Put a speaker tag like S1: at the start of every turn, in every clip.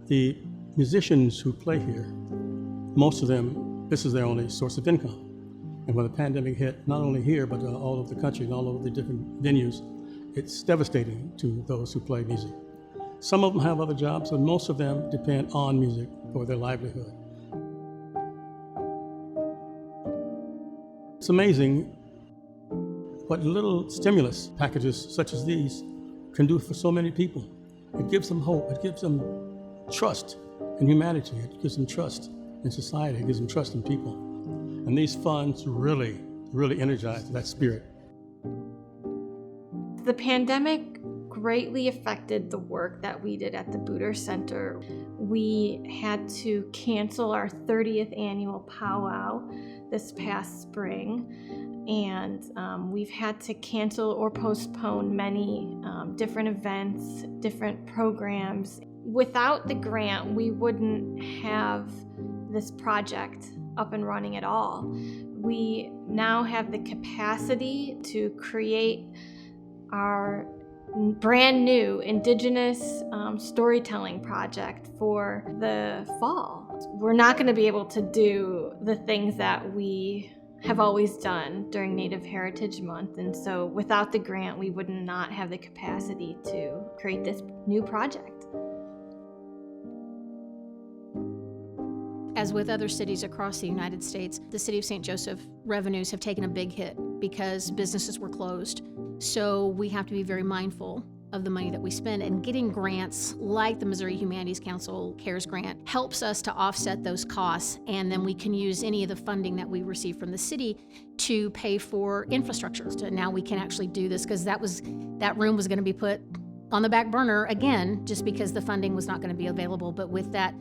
S1: The musicians who play here, most of them, this is their only source of income. And when the pandemic hit, not only here, but all over the country and all over the different venues, it's devastating to those who play music. Some of them have other jobs, but most of them depend on music for their livelihood. It's amazing what little stimulus packages such as these can do for so many people. It gives them hope, it gives them trust in humanity, it gives them trust in society, it gives them trust in people. And these funds really energize that spirit.
S2: The pandemic greatly affected the work that we did at the Booter Center. We had to cancel our 30th annual powwow this past spring, and we've had to cancel or postpone many different events, different programs. Without the grant, we wouldn't have this project up and running at all. We now have the capacity to create our brand new Indigenous storytelling project for the fall. We're not going to be able to do the things that we have always done during Native Heritage Month, and so without the grant, we would not have the capacity to create this new project.
S3: As with other cities across the United States, the City of St. Joseph revenues have taken a big hit because businesses were closed. So we have to be very mindful of the money that we spend, and getting grants like the Missouri Humanities Council CARES grant helps us to offset those costs, and then we can use any of the funding that we receive from the city to pay for infrastructure. So now we can actually do this, because that room was going to be put on the back burner again just because the funding was not going to be available, but with that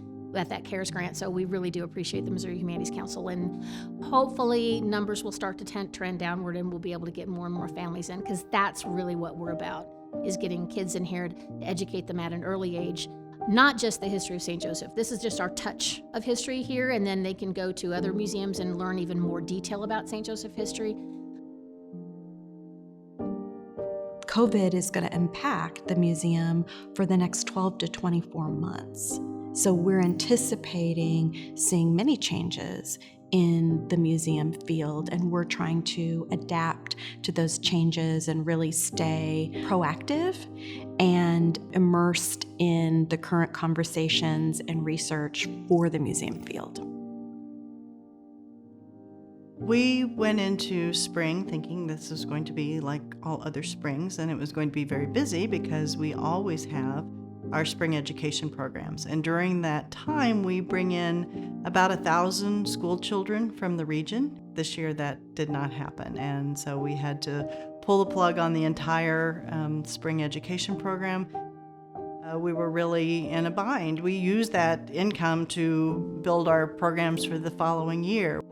S3: CARES grant. So we really do appreciate the Missouri Humanities Council, and hopefully numbers will start to trend downward, and we'll be able to get more and more families in, because that's really what we're about, is getting kids in here to educate them at an early age, not just the history of St. Joseph. This is just our touch of history here, and then they can go to other museums and learn even more detail about St. Joseph history.
S4: COVID is going to impact the museum for the next 12 to 24 months. So we're anticipating seeing many changes in the museum field, and we're trying to adapt to those changes and really stay proactive and immersed in the current conversations and research for the museum field.
S5: We went into spring thinking this was going to be like all other springs, and it was going to be very busy because we always have our spring education programs. And during that time, we bring in about 1,000 school children from the region. This year, that did not happen. And so we had to pull the plug on the entire spring education program. We were really in a bind. We used that income to build our programs for the following year.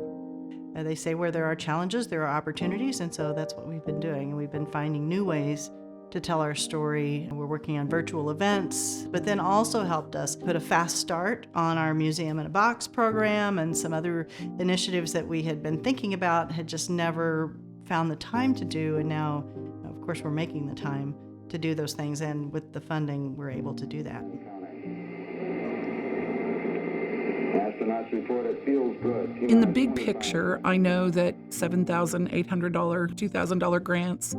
S5: They say where there are challenges, there are opportunities, and so that's what we've been doing. And we've been finding new ways to tell our story. We're working on virtual events, but then also helped us put a fast start on our Museum in a Box program, and some other initiatives that we had been thinking about had just never found the time to do. And now, of course, we're making the time to do those things, and with the funding, we're able to do that.
S6: Astronauts report it feels good.
S7: In the big picture, I know that $7,800, $2,000 grants,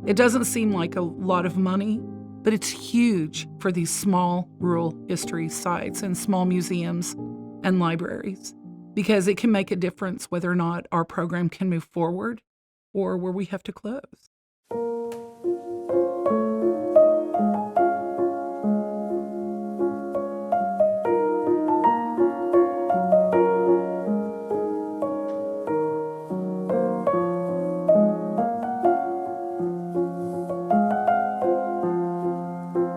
S7: it doesn't seem like a lot of money, but it's huge for these small rural history sites and small museums and libraries, because it can make a difference whether or not our program can move forward or where we have to close.